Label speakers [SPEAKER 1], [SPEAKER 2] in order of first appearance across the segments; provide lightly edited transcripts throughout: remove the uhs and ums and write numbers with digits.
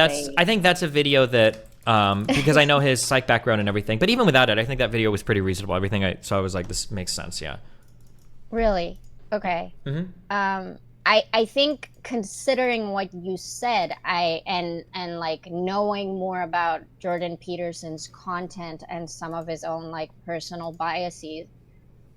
[SPEAKER 1] I think that's a video that, because I know his psych background and everything, but even without it, I think that video was pretty reasonable. Everything so I was like, this makes sense, yeah.
[SPEAKER 2] Really? Okay. I think considering what you said, and like knowing more about Jordan Peterson's content and some of his own like personal biases,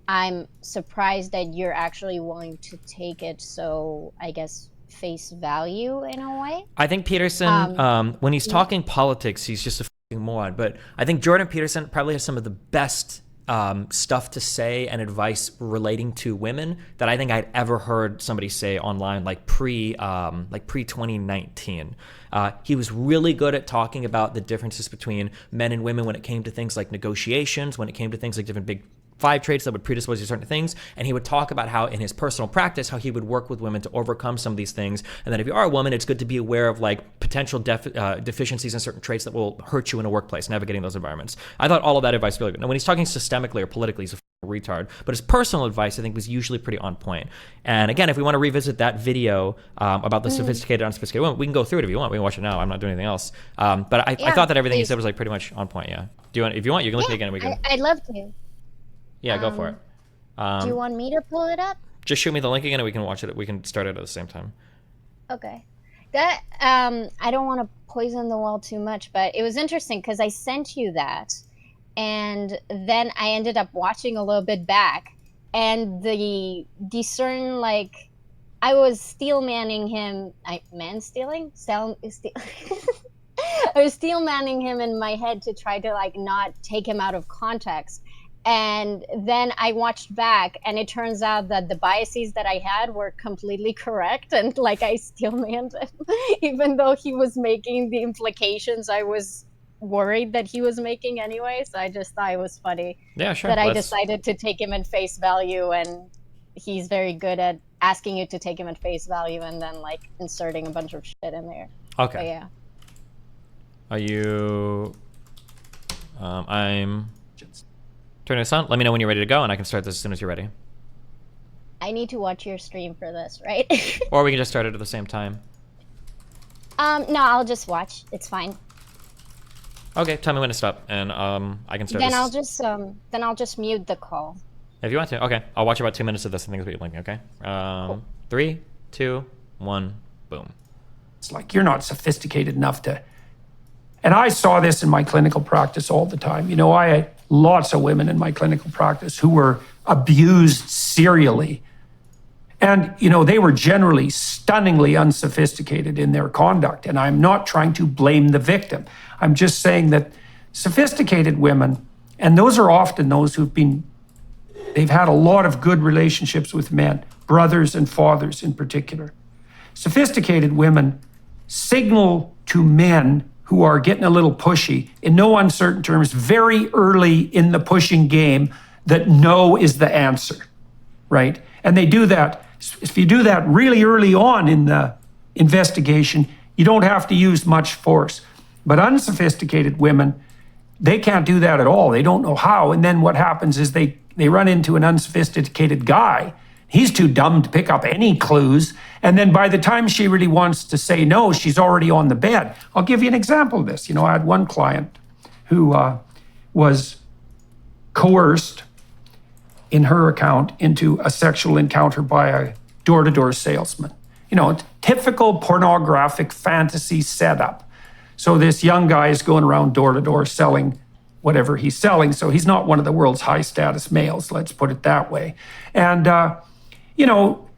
[SPEAKER 2] I'm surprised that you're actually willing to take it so, I guess, face value in a way.
[SPEAKER 1] I think Peterson, when he's talking politics, he's just a fucking moron. But I think Jordan Peterson probably has some of the best stuff to say and advice relating to women that I think I'd ever heard somebody say online, like pre 2019. He was really good at talking about the differences between men and women when it came to things like negotiations, when it came to things like different big 5 traits that would predispose you to certain things, and he would talk about how in his personal practice, how he would work with women to overcome some of these things, and that if you are a woman, it's good to be aware of like potential deficiencies in certain traits that will hurt you in a workplace, navigating those environments. I thought all of that advice was really good. Now, when he's talking systemically or politically, he's a retard, but his personal advice, I think, was usually pretty on point. And again, if we want to revisit that video about the sophisticated, unsophisticated women, we can go through it if you want. We can watch it now. I'm not doing anything else. But I thought that everything he said was like pretty much on point, yeah. Do you want, if you want, you can look again and we can.
[SPEAKER 2] I'd love to.
[SPEAKER 1] Yeah, go for it.
[SPEAKER 2] Do you want me to pull it up?
[SPEAKER 1] Just shoot me the link again and we can watch it. We can start it at the same time.
[SPEAKER 2] Okay. That, I don't want to poison the well too much, but it was interesting because I sent you that, and then I ended up watching a little bit back, and the certain, like, I was steel manning him, I was steel manning him in my head to try to like not take him out of context. And then I watched back, and it turns out that the biases that I had were completely correct. And like I still manned him, even though he was making the implications I was worried that he was making anyway. So I just thought it was funny that I decided to take him at face value. And he's very good at asking you to take him at face value and then like inserting a bunch of shit in there.
[SPEAKER 1] Okay.
[SPEAKER 2] But, yeah.
[SPEAKER 1] Are you... I'm... Turn this on. Let me know when you're ready to go, and I can start this as soon as you're ready.
[SPEAKER 2] I need to watch your stream for this, right?
[SPEAKER 1] Or we can just start it at the same time.
[SPEAKER 2] No, I'll just watch. It's fine.
[SPEAKER 1] Okay, tell me when to stop, and I can start.
[SPEAKER 2] Then
[SPEAKER 1] this.
[SPEAKER 2] I'll just mute the call.
[SPEAKER 1] If you want to, okay. I'll watch about 2 minutes of this and things what you're linking. Okay.
[SPEAKER 2] Cool.
[SPEAKER 1] 3, 2, 1, boom.
[SPEAKER 3] It's like you're not sophisticated enough to. And I saw this in my clinical practice all the time. You know, I had lots of women in my clinical practice who were abused serially. And, you know, they were generally stunningly unsophisticated in their conduct. And I'm not trying to blame the victim. I'm just saying that sophisticated women, and those are often those they've had a lot of good relationships with men, brothers and fathers in particular. Sophisticated women signal to men who are getting a little pushy, in no uncertain terms, very early in the pushing game, that no is the answer, right? And they do that. If you do that really early on in the investigation, you don't have to use much force. But unsophisticated women, they can't do that at all. They don't know how. And then what happens is they run into an unsophisticated guy. He's too dumb to pick up any clues. And then by the time she really wants to say no, she's already on the bed. I'll give you an example of this. You know, I had one client who was coerced in her account into a sexual encounter by a door-to-door salesman. You know, typical pornographic fantasy setup. So this young guy is going around door-to-door selling whatever he's selling. So he's not one of the world's high-status males, let's put it that way. And, you know,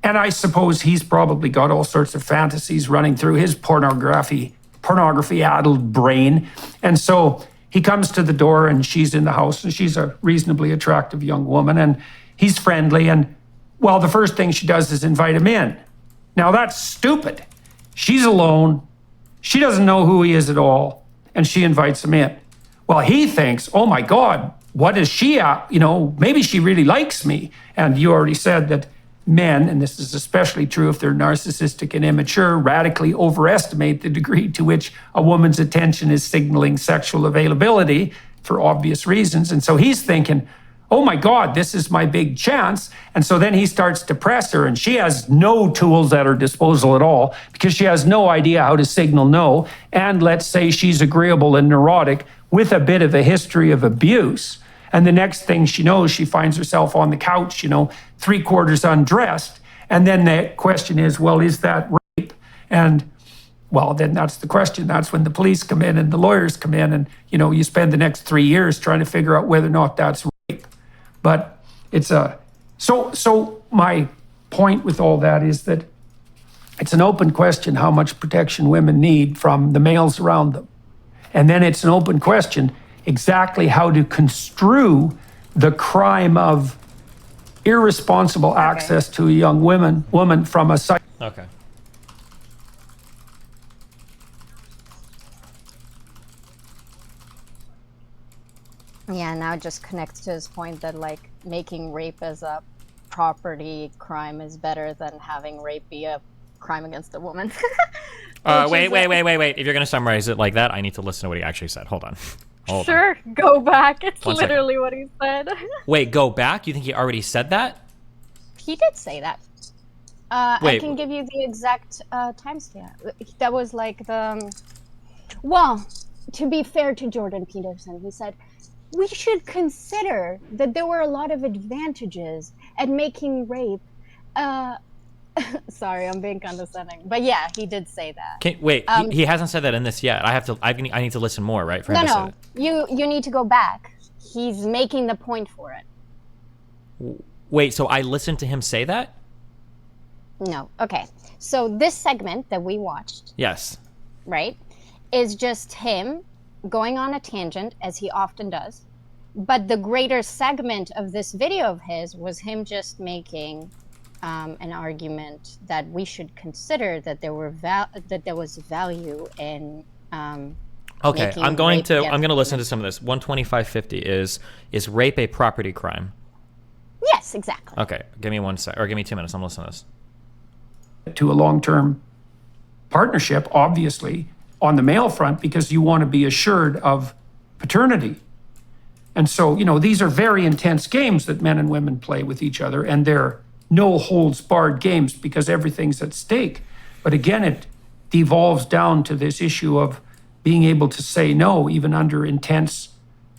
[SPEAKER 3] and I suppose he's probably got all sorts of fantasies running through his pornography-addled brain. And so he comes to the door and she's in the house and she's a reasonably attractive young woman and he's friendly. And, well, the first thing she does is invite him in. Now, that's stupid. She's alone. She doesn't know who he is at all. And she invites him in. Well, he thinks, oh, my God, what is she at? You know, maybe she really likes me. And you already said that men, and this is especially true if they're narcissistic and immature, radically overestimate the degree to which a woman's attention is signaling sexual availability for obvious reasons. And so he's thinking, oh my God, this is my big chance. And so then he starts to press her, and she has no tools at her disposal at all because she has no idea how to signal no. And let's say she's agreeable and neurotic with a bit of a history of abuse. And the next thing she knows, she finds herself on the couch, 3/4 undressed. And then the question is, well, is that rape? And well, then that's the question. That's when the police come in and the lawyers come in, and you spend the next 3 years trying to figure out whether or not that's rape. But it's so my point with all that is that it's an open question how much protection women need from the males around them. And then it's an open question exactly how to construe the crime of irresponsible access to a young woman from a site.
[SPEAKER 1] Okay.
[SPEAKER 2] Yeah, now it just connects to his point that like making rape as a property crime is better than having rape be a crime against a woman.
[SPEAKER 1] Wait. If you're going to summarize it like that, I need to listen to what he actually said. Hold on.
[SPEAKER 2] Sure, go back. It's
[SPEAKER 1] One
[SPEAKER 2] literally what he said.
[SPEAKER 1] Wait, go back? You think he already said that?
[SPEAKER 2] He did say that. I can give you the exact timestamp. That was like the... Well, to be fair to Jordan Peterson, he said, we should consider that there were a lot of advantages at making rape. Sorry, I'm being condescending, but yeah, he did say that.
[SPEAKER 1] Wait, he hasn't said that in this yet. I need to listen more, right? For him to say that.
[SPEAKER 2] You need to go back. He's making the point for it.
[SPEAKER 1] Wait, so I listened to him say that?
[SPEAKER 2] No. Okay. So this segment that we watched,
[SPEAKER 1] yes,
[SPEAKER 2] right, is just him going on a tangent, as he often does. But the greater segment of this video of his was him just making an argument that we should consider that there was value in.
[SPEAKER 1] Okay, I'm going to listen to some of this. 125.50 is rape a property crime?
[SPEAKER 2] Yes, exactly.
[SPEAKER 1] Okay, give me 1 sec, or give me 2 minutes. I'm listening to this.
[SPEAKER 3] To a long-term partnership, obviously, on the male front, because you want to be assured of paternity. And so, these are very intense games that men and women play with each other, and they're no holds barred games because everything's at stake. But again, it devolves down to this issue of being able to say no, even under intense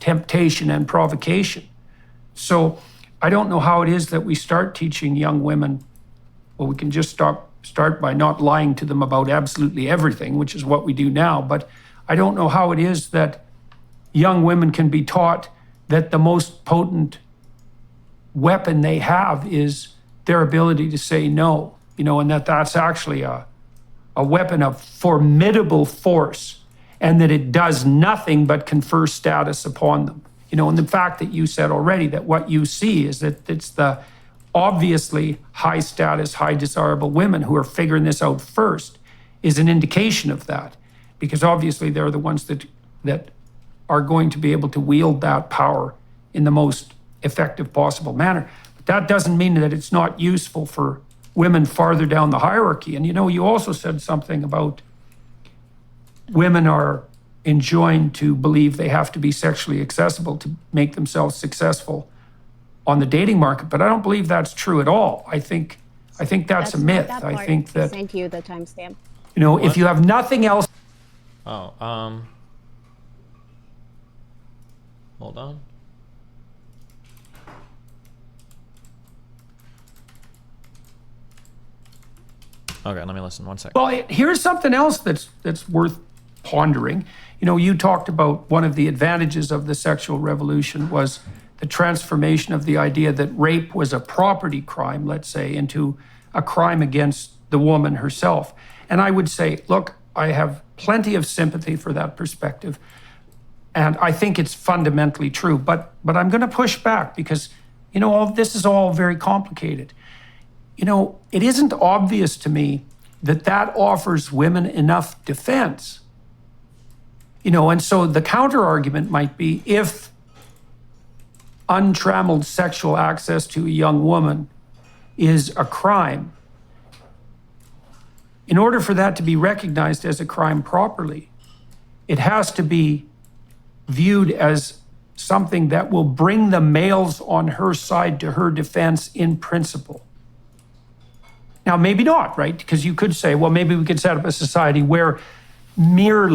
[SPEAKER 3] temptation and provocation. So I don't know how it is that we start teaching young women. Well, we can just start by not lying to them about absolutely everything, which is what we do now. But I don't know how it is that young women can be taught that the most potent weapon they have is their ability to say no, and that's actually a weapon of formidable force, and that it does nothing but confer status upon them. And the fact that you said already that what you see is that it's the obviously high status, high desirable women who are figuring this out first is an indication of that, because obviously they're the ones that are going to be able to wield that power in the most effective possible manner. But that doesn't mean that it's not useful for women farther down the hierarchy. And you also said something about women are enjoined to believe they have to be sexually accessible to make themselves successful on the dating market, but I don't believe that's true at all. I think that's a myth. I think that,
[SPEAKER 2] thank you, the timestamp.
[SPEAKER 3] If you have nothing else.
[SPEAKER 1] Hold on. Okay, let me listen 1 second.
[SPEAKER 3] Well, here's something else that's worth pondering. You talked about one of the advantages of the sexual revolution was the transformation of the idea that rape was a property crime, let's say, into a crime against the woman herself. And I would say, look, I have plenty of sympathy for that perspective. And I think it's fundamentally true. But I'm going to push back because, all this is all very complicated. It isn't obvious to me that offers women enough defense. And so the counter argument might be if untrammeled sexual access to a young woman is a crime, in order for that to be recognized as a crime properly, it has to be viewed as something that will bring the males on her side to her defense in principle. Now, maybe not, right? Because you could say, well, maybe we could set up a society where merely